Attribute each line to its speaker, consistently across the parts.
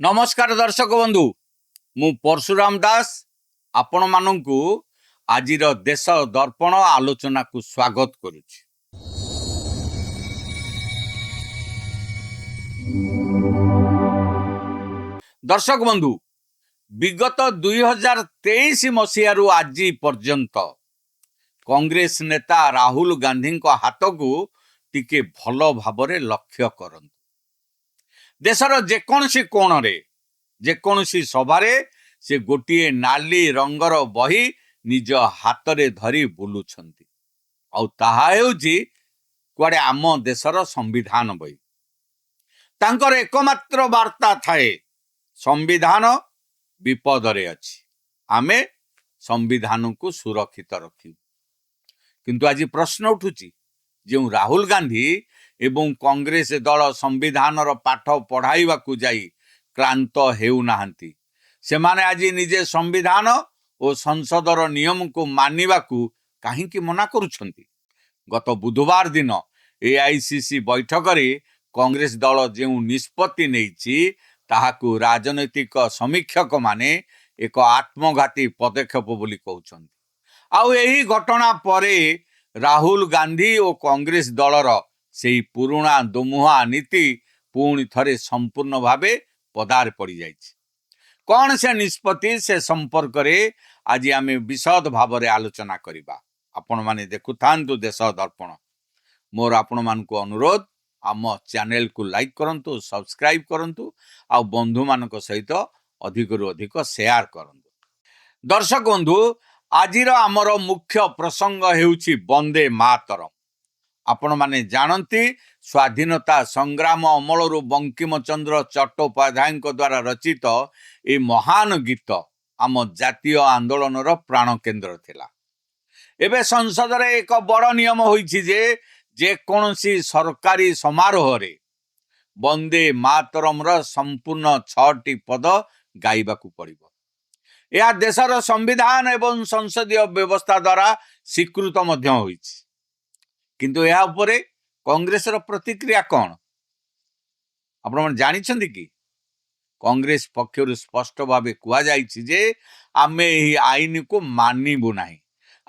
Speaker 1: नमस्कार दर्शक बंधु मु परशुराम दास आपण मानंकु आजिर देश दर्पण आलोचना को स्वागत करुछि। दर्शक बंधु विगत 2023 मसीहारू आज पर्यंत कांग्रेस नेता राहुल गांधी को हाथ को टिके भल भाबरे लक्ष्य करंतु। देशर जेकोसी कोण रे जेकोसी सभारे से गोटे नाली रंगर बही निज हाथ रे धरी बुलुछंती आउ ताहा हेउची कुआडे आम देशर संविधान बही। तांकर एकमात्र वार्ता थाए संविधान विपद रे अछि, आमे संविधान को सुरक्षित रखिबु। किंतु आज प्रश्न उठुची जो राहुल गांधी एवं कांग्रेस दल संविधान पाठ पढ़ाइबा को जाई क्लांत हेउ नाहंती। सेमाने आज निजे संविधान और संसदर नियम को मानिबा को काहींकी मना करुछंती। गत बुधवार दिन एआईसीसी बैठक रे कांग्रेस दल जो निष्पत्ति नेइछि ताहाकू राजनैतिक समीक्षक माने एक आत्मघाती पदक्षेप बोली कहउछंती। आउ एही घटना परे राहुल गांधी और कांग्रेस दलर सेही पुराणा दोमुहा नीति पुणी थरे संपूर्ण भावे पदार पड़ी जाइछि। कौन से निष्पत्ति से संपर्क रे आज आमे विशद भाव रे आलोचना करिबा। आपण माने देखुथांतु देश दर्पण। मोर आपण मान को अनुरोध आम चैनल को लाइक करंतु, सब्सक्राइब करंतु आ बंधु मान को सहित अधिक रु अधिक शेयर करंतु। दर्शक बंधु आजिर आमर मुख्य प्रसंग हेउछि वंदे मातरम। आपण माने जानती स्वाधीनता संग्राम अमलरू बंकिम चंद्र चट्टोपाध्याय द्वारा रचित ए महान गीत आम जातीय आंदोलन प्राण केन्द्र थिला। एबे संसद रे एक बड़ नियम होइछि जे कोनोसी सरकारी समारोह रे वंदे मातरम र संपूर्ण 6टी पद गाइबा को पड़िबो। यह देशर संविधान एवं संसदीय व्यवस्था द्वारा स्वीकृत मध्य होइछि। किंतु यह उपरे कांग्रेस रो प्रतिक्रिया कौन आपण मन जानिछंती कि कांग्रेस पक्षरु स्पष्ट भावे कुआ जाइछि जे आमे एही आईन को मानिबु नाही,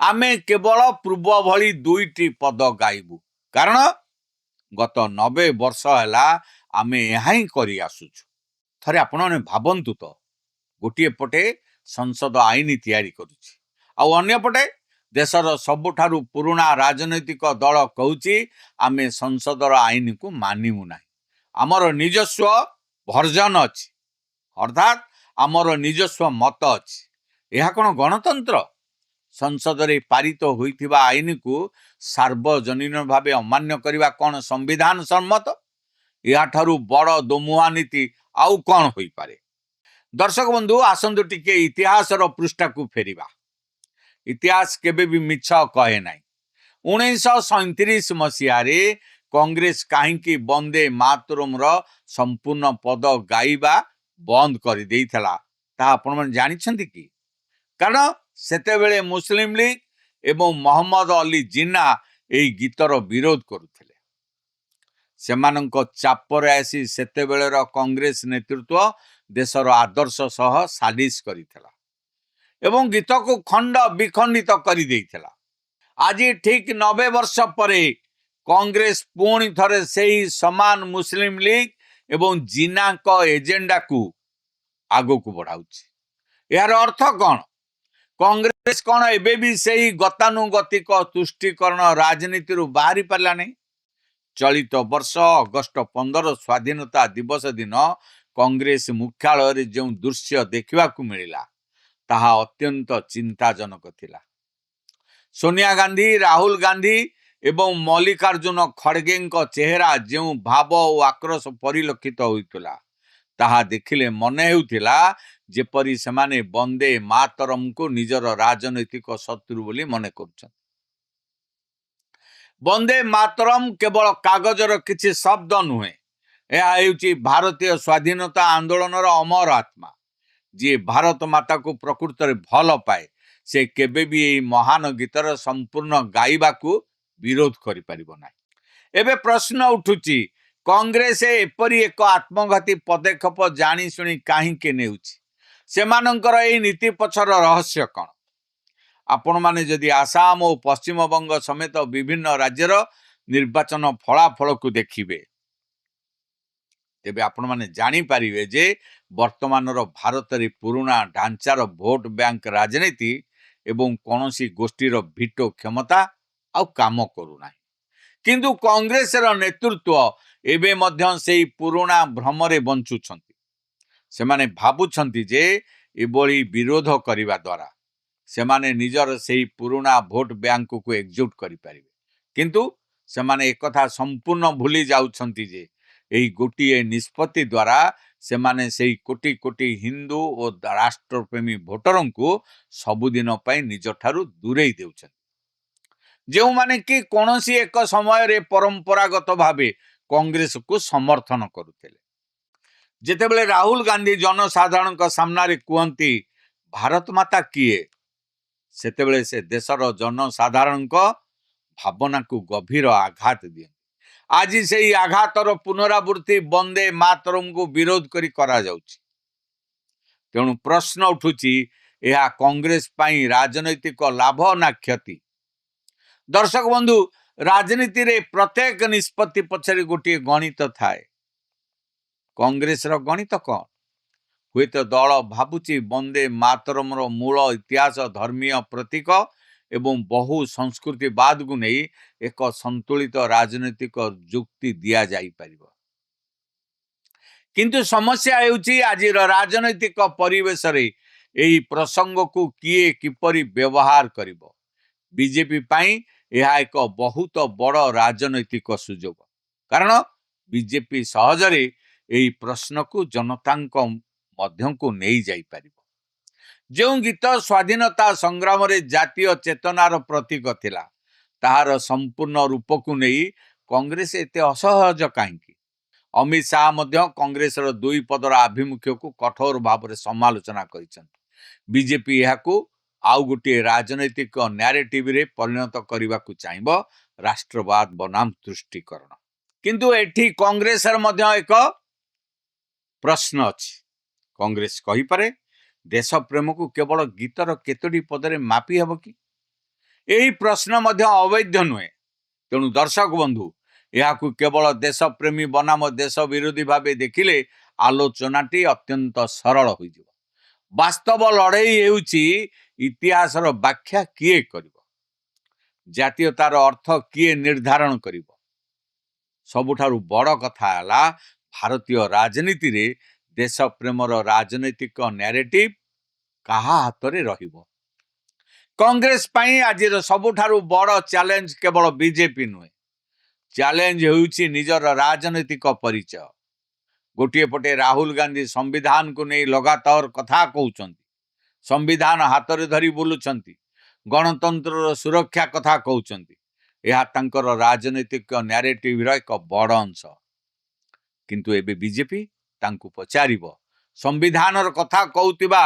Speaker 1: आमे केवल पूर्व भली 2टी पद गाइबु। कारण गत 90 वर्ष हैला आमे एहाई करी आसुछु। थरे आपण माने भाबंतु तो गोटिए पटे संसद आईन तैयारी करुछि आ अन्य पटे देशर सबुठारु पुराणा राजनैतिक दल कहूची आमे संसदर आईन को मानिमु नाही। आमर निजस्व भर्जन अछि, अर्थात आमर निजस्व मत अछि। यह कोन गणतंत्र? संसद रे पारित होइथिबा आईन को सार्वजनीन भावे अमान्य करिबा कोन संविधान सम्मत? या ठारु बड़ दोमुहा नीति आउ कोन होई पारे? दर्शक बंधु आसंतु टिके इतिहासर पृष्ठा को फेरिबा। इतिहास केबे भी मिछ कहे नाही। 1937 मसीहा रे कांग्रेस काहींकी वंदे मातरम रो संपूर्ण पद गाइबा बंद कर देइथला ता आपण मन जानिछंती कि? कारण सेते बेले मुस्लिम लीग एवं मोहम्मद अली जिन्ना एई गीतर विरोध करुथिले। सेमानंको चापर आसी सेते बेलेर कांग्रेस नेतृत्व देशर आदर्श सह सालिश करिथला एवं गीत को खंड विखंडित कर देइथला। आज ठीक 90 वर्ष परे कांग्रेस पुणी थरे सेही समान मुस्लिम लीग एवं जिन्ना को एजेंडा को आगो को बढ़ाउछि। यार अर्थ कौन? कांग्रेस कौन एबे भी सेही गतानुगतिक तुष्टिकरण राजनीति रु बाहरी पाला नहीं? चलित वर्ष अगस्ट 15 स्वाधीनता दिवस दिन कांग्रेस मुख्यालय रे जो दृश्य देखा मिला ताहा अत्यंत चिंताजनक थिला। सोनिया गांधी, राहुल गांधी एवं मल्लिकार्जुन खड़गे चेहरा जो भाव और आक्रोश परिलक्षित होइतला ताहा देखिले मन हेउथिला जेपरी सेमाने वंदे मातरम को निजर राजनैतिक शत्रु बोली मने करछन। वंदे मातरम केवल कागजर किछि शब्द नुहे, यह हेउछि भारतीय स्वाधीनता आंदोलन अमर आत्मा। जी भारत माता को प्रकृत रे भल पाए से केबे भी एई महान गीतर संपूर्ण गाइबा को विरोध करि परिबो नाही। एबे प्रश्न उठुची କଂଗ୍ରେସ ଏପରି ଏକ ଆତ୍ମଘାତୀ ପଦକ୍ଷେପ ଜାଣିଶୁଣି କାହିଁକି ନେଉଛି? ସେମାନଙ୍କର ଏହି ନୀତି ପଛର ରହସ୍ୟ କ'ଣ? ଆପଣମାନେ ଯଦି ଆସାମ ଓ ପଶ୍ଚିମବଙ୍ଗ ସମେତ ବିଭିନ୍ନ ରାଜ୍ୟର ନିର୍ବାଚନ ଫଳାଫଳକୁ ଦେଖିବେ, ତେବେ ଆପଣମାନେ ଜାଣିପାରିବେ ଯେ ବର୍ତ୍ତମାନର ଭାରତରେ ପୁରୁଣା ଢାଞ୍ଚାର ଭୋଟ ବ୍ୟାଙ୍କ ରାଜନୀତି ଏବଂ କୌଣସି ଗୋଷ୍ଠୀର ଭିଟୋ କ୍ଷମତା ଆଉ କାମ କରୁନାହିଁ। କିନ୍ତୁ କଂଗ୍ରେସର ନେତୃତ୍ୱ ଏବେ ମଧ୍ୟ ସେହି ପୁରୁଣା ଭ୍ରମରେ ବଞ୍ଚୁଛନ୍ତି। ସେମାନେ ଭାବୁଛନ୍ତି ଯେ ଏଭଳି ବିରୋଧ କରିବା ଦ୍ୱାରା ସେମାନେ ନିଜର ସେହି ପୁରୁଣା ଭୋଟ ବ୍ୟାଙ୍କକୁ ଏକଜୁଟ କରିପାରିବେ। କିନ୍ତୁ ସେମାନେ ଏକଥା ସମ୍ପୂର୍ଣ୍ଣ ଭୁଲି ଯାଉଛନ୍ତି ଯେ ଏହି ଗୋଟିଏ ନିଷ୍ପତ୍ତି ଦ୍ୱାରା ସେମାନେ ସେହି କୋଟି କୋଟି ହିନ୍ଦୁ ଓ ରାଷ୍ଟ୍ରପ୍ରେମୀ ଭୋଟରଙ୍କୁ ସବୁଦିନ ପାଇଁ ନିଜଠାରୁ ଦୂରେଇ ଦେଉଛନ୍ତି, ଯେଉଁମାନେ କି କୌଣସି ଏକ ସମୟରେ ପରମ୍ପରାଗତ ଭାବେ କଂଗ୍ରେସକୁ ସମର୍ଥନ କରୁଥିଲେ। ଯେତେବେଳେ ରାହୁଲ ଗାନ୍ଧୀ ଜନସାଧାରଣଙ୍କ ସାମ୍ନାରେ କୁହନ୍ତି ଭାରତ ମାତା କିଏ, ସେତେବେଳେ ସେ ଦେଶର ଜନସାଧାରଣଙ୍କ ଭାବନାକୁ ଗଭୀର ଆଘାତ ଦିଅନ୍ତି। ଆଜି ସେହି ଆଘାତର ପୁନରାବୃତ୍ତି ବନ୍ଦେ ମାତରମକୁ ବିରୋଧ କରି କରାଯାଉଛି। ତେଣୁ ପ୍ରଶ୍ନ ଉଠୁଛି, ଏହା କଂଗ୍ରେସ ପାଇଁ ରାଜନୈତିକ ଲାଭ ନା କ୍ଷତି? ଦର୍ଶକ ବନ୍ଧୁ, ରାଜନୀତିରେ ପ୍ରତ୍ୟେକ ନିଷ୍ପତ୍ତି ପଛରେ ଗୋଟିଏ ଗଣିତ ଥାଏ। କଂଗ୍ରେସର ଗଣିତ କ'ଣ? ହୁଏତ ଦଳ ଭାବୁଛି ବନ୍ଦେ ମାତରମର ମୂଳ ଇତିହାସ, ଧର୍ମୀୟ ପ୍ରତୀକ ଏବଂ ବହୁ ସଂସ୍କୃତିବାଦକୁ ନେଇ ଏକ ସନ୍ତୁଳିତ ରାଜନୈତିକ ଯୁକ୍ତି ଦିଆଯାଇପାରିବ। କିନ୍ତୁ ସମସ୍ୟା ହେଉଛି ଆଜିର ରାଜନୈତିକ ପରିବେଶରେ ଏହି ପ୍ରସଙ୍ଗକୁ କିଏ କିପରି ବ୍ୟବହାର କରିବ। ବିଜେପି ପାଇଁ ଏହା ଏକ ବହୁତ ବଡ଼ ରାଜନୈତିକ ସୁଯୋଗ, କାରଣ ବିଜେପି ସହଜରେ ଏହି ପ୍ରଶ୍ନକୁ ଜନତାଙ୍କ ମଧ୍ୟକୁ ନେଇଯାଇପାରିବ। ଯେଉଁ ଗୀତ ସ୍ୱାଧୀନତା ସଂଗ୍ରାମରେ ଜାତୀୟ ଚେତନାର ପ୍ରତୀକ ଥିଲା, ତାହାର ସମ୍ପୂର୍ଣ୍ଣ ରୂପକୁ ନେଇ କଂଗ୍ରେସ ଏତେ ଅସହଜ କାହିଁକି? ଅମିତ ଶାହ ମଧ୍ୟ କଂଗ୍ରେସର ଦୁଇ ପଦର ଆଭିମୁଖ୍ୟକୁ କଠୋର ଭାବରେ ସମାଲୋଚନା କରିଛନ୍ତି। ବିଜେପି ଏହାକୁ ଆଉ ଗୋଟିଏ ରାଜନୈତିକ ନ୍ୟାରେଟିଭରେ ପରିଣତ କରିବାକୁ ଚାହିଁବ, ରାଷ୍ଟ୍ରବାଦ ବନାମ ତୁଷ୍ଟୀକରଣ। କିନ୍ତୁ ଏଠି କଂଗ୍ରେସର ମଧ୍ୟ ଏକ ପ୍ରଶ୍ନ ଅଛି। କଂଗ୍ରେସ କହିପାରେ ଦେଶପ୍ରେମକୁ କେବଳ ଗୀତର କେତୋଟି ପଦରେ ମାପି ହେବ କି? ଏହି ପ୍ରଶ୍ନ ମଧ୍ୟ ଅବୈଧ ନୁହେଁ। ତେଣୁ ଦର୍ଶକ ବନ୍ଧୁ, ଏହାକୁ କେବଳ ଦେଶପ୍ରେମୀ ବନାମ ଦେଶ ବିରୋଧୀ ଭାବେ ଦେଖିଲେ ଆଲୋଚନାଟି ଅତ୍ୟନ୍ତ ସରଳ ହୋଇଯିବ। ବାସ୍ତବ ଲଢ଼େଇ ହେଉଛି ଇତିହାସର ବ୍ୟାଖ୍ୟା କିଏ କରିବ, ଜାତୀୟତାର ଅର୍ଥ କିଏ ନିର୍ଦ୍ଧାରଣ କରିବ। ସବୁଠାରୁ ବଡ଼ କଥା ହେଲା ଭାରତୀୟ ରାଜନୀତିରେ ଦେଶପ୍ରେମର ରାଜନୈତିକ ନ୍ୟାରେଟିଭ କାହା ହାତରେ ରହିବ। କଂଗ୍ରେସ ପାଇଁ ଆଜିର ସବୁଠାରୁ ବଡ଼ ଚ୍ୟାଲେଞ୍ଜ କେବଳ ବିଜେପି ନୁହେଁ, ଚ୍ୟାଲେଞ୍ଜ ହେଉଛି ନିଜର ରାଜନୈତିକ ପରିଚୟ। ଗୋଟିଏ ପଟେ ରାହୁଲ ଗାନ୍ଧୀ ସମ୍ବିଧାନକୁ ନେଇ ଲଗାତାର କଥା କହୁଛନ୍ତି, ସମ୍ବିଧାନ ହାତରେ ଧରି ବୁଲୁଛନ୍ତି, ଗଣତନ୍ତ୍ରର ସୁରକ୍ଷା କଥା କହୁଛନ୍ତି। ଏହା ତାଙ୍କର ରାଜନୈତିକ ନ୍ୟାରେଟିଭର ଏକ ବଡ଼ ଅଂଶ। କିନ୍ତୁ ଏବେ ବିଜେପି ତାଙ୍କୁ ପଚାରିବ, ସମ୍ବିଧାନର କଥା କହୁଥିବା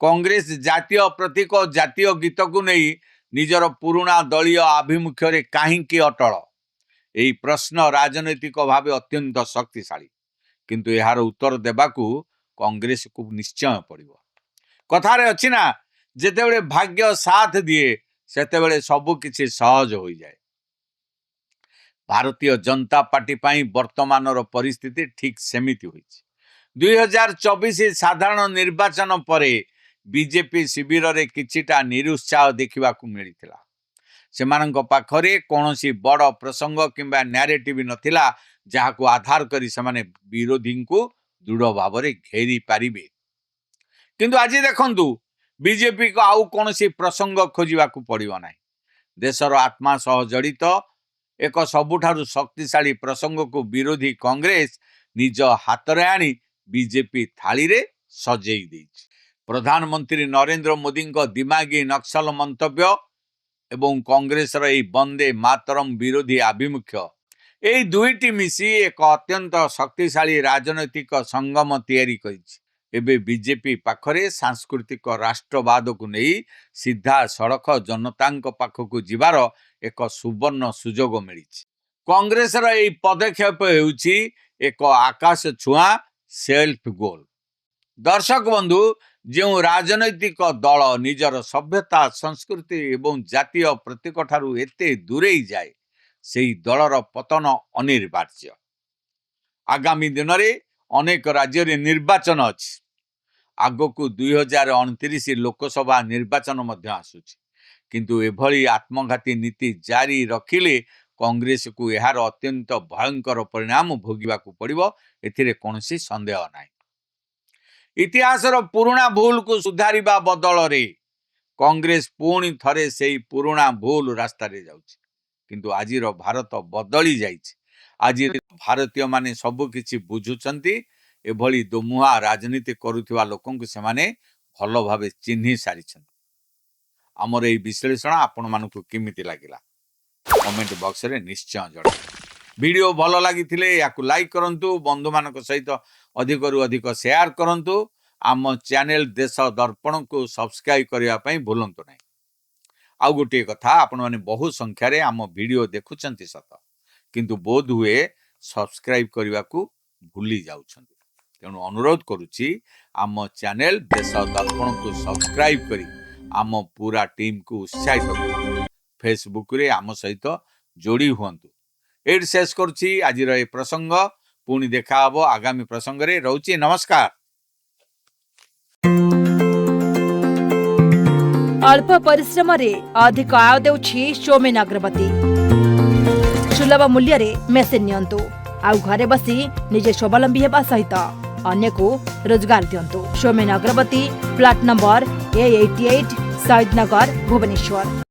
Speaker 1: କଂଗ୍ରେସ ଜାତୀୟ ପ୍ରତୀକ ଜାତୀୟ ଗୀତକୁ ନେଇ ନିଜର ପୁରୁଣା ଦଳୀୟ ଆଭିମୁଖ୍ୟରେ କାହିଁକି ଅଟଳ? ଏହି ପ୍ରଶ୍ନ ରାଜନୈତିକ ଭାବେ ଅତ୍ୟନ୍ତ ଶକ୍ତିଶାଳୀ, କିନ୍ତୁ ଏହାର ଉତ୍ତର ଦେବାକୁ କଂଗ୍ରେସକୁ ନିଶ୍ଚୟ ପଡ଼ିବ। କଥାରେ ଅଛି ନା, ଯେତେବେଳେ ଭାଗ୍ୟ ସାଥ ଦିଏ ସେତେବେଳେ ସବୁ କିଛି ସହଜ ହୋଇଯାଏ। ଭାରତୀୟ ଜନତା ପାର୍ଟି ପାଇଁ ବର୍ତ୍ତମାନର ପରିସ୍ଥିତି ଠିକ୍ ସେମିତି ହୋଇଛି। 2024 ସାଧାରଣ ନିର୍ବାଚନ ପରେ ବିଜେପି ଶିବିରରେ କିଛିଟା ନିରୁତ୍ସାହ ଦେଖିବାକୁ ମିଳିଥିଲା। ସେମାନଙ୍କ ପାଖରେ କୌଣସି ବଡ଼ ପ୍ରସଙ୍ଗ କିମ୍ବା ନ୍ୟାରେଟିଭ ନଥିଲା ଯାହାକୁ ଆଧାର କରି ସେମାନେ ବିରୋଧୀଙ୍କୁ ଦୃଢ଼ ଭାବରେ ଘେରି ପାରିବେ। କିନ୍ତୁ ଆଜି ଦେଖନ୍ତୁ, ବିଜେପିକୁ ଆଉ କୌଣସି ପ୍ରସଙ୍ଗ ଖୋଜିବାକୁ ପଡ଼ିବ ନାହିଁ। ଦେଶର ଆତ୍ମା ସହ ଜଡ଼ିତ ଏକ ସବୁଠାରୁ ଶକ୍ତିଶାଳୀ ପ୍ରସଙ୍ଗକୁ ବିରୋଧୀ କଂଗ୍ରେସ ନିଜ ହାତରେ ଆଣି ବିଜେପି ଥାଳିରେ ସଜେଇ ଦେଇଛି। ପ୍ରଧାନମନ୍ତ୍ରୀ ନରେନ୍ଦ୍ର ମୋଦିଙ୍କ ଦିମାଗୀ ନକ୍ସଲ ମନ୍ତବ୍ୟ ଏବଂ କଂଗ୍ରେସର ଏହି ବନ୍ଦେ ମାତରମ ବିରୋଧୀ ଆଭିମୁଖ୍ୟ, ଏହି ଦୁଇଟି ମିଶି ଏକ ଅତ୍ୟନ୍ତ ଶକ୍ତିଶାଳୀ ରାଜନୈତିକ ସଙ୍ଗମ ତିଆରି କରିଛି। ଏବେ ବିଜେପି ପାଖରେ ସାଂସ୍କୃତିକ ରାଷ୍ଟ୍ରବାଦକୁ ନେଇ ସିଧାସଳଖ ଜନତାଙ୍କ ପାଖକୁ ଯିବାର ଏକ ସୁବର୍ଣ୍ଣ ସୁଯୋଗ ମିଳିଛି। कांग्रेसर यही पदक्षेप होउछि एक आकाश छुआ सेल्फ गोल। दर्शक बंधु, जो राजनैतिक दल निजर सभ्यता संस्कृति एवं जातीय प्रतीक ठारू एते दूरे जाए से दलर पतन अनिवार्य। आगामी दिन में अनेक राज्य रे निर्वाचन अछि। आगकू 2029 लोकसभा निर्वाचन मध्य आसुछि, किंतु एभली आत्मघाती नीति जारी रखिले कांग्रेस को यार अत्यंत भयंकर परिणाम भोगिबाकू पड़िबो, एथिरे कोनोसी संदेह नाही। इतिहासर पुराना भूल को सुधारिबा बदल रे कांग्रेस पुणी थरे सेही पुराना भूल रास्ता रे जाउछि। किंतु आजिर भारत बदली जाइछि। आज भारतीय माने सब किछि बुझुचंती। एभली दोमुहा राजनीति करुथिबा लोकन को सेमाने भलो भाबे चिन्हि सारिछन। हमर एई विश्लेषण आपण मानकु किमिति लागिला कमेंट बॉक्स रे निश्चय जणाइबे। वीडियो भलो लागिथिले याकु लाइक करंतु, बंधु मानक सहित अधिक रु अधिक शेयर करंतु। आम चैनल देश दर्पण को सब्सक्राइब करिया पई भूलंतु नाही। आ गोटे कथा, आपण माने बहु संख्या रे आम वीडियो देखुचंती सत, किंतु बोध हुए सब्सक्राइब करिया को भूली जाउछंती। तेणु अनुरोध करुछि आम चैनल देश दर्पण को सब्सक्राइब करी आम पूरा टीम को उत्साहित करू। फेसबुक रे आम सहित जोड़ी हुअन्तु। एड शेष करुछि आजिर ए प्रसंग। पुणी देखा हबो आगामी प्रसंग रे। रहउछि नमस्कार।
Speaker 2: अल्प परिश्रम रे अधिक आय देउछि सौमेन अग्रवती। सुलभ मूल्य रे मेसिन नियंतु आउ घरे बसी निजे स्वावलंबी हेबा सहित अन्य को रोजगार दियंतु। सौमेन अग्रवती, फ्लैट नंबर A88, शहीद नगर, भुवनेश्वर।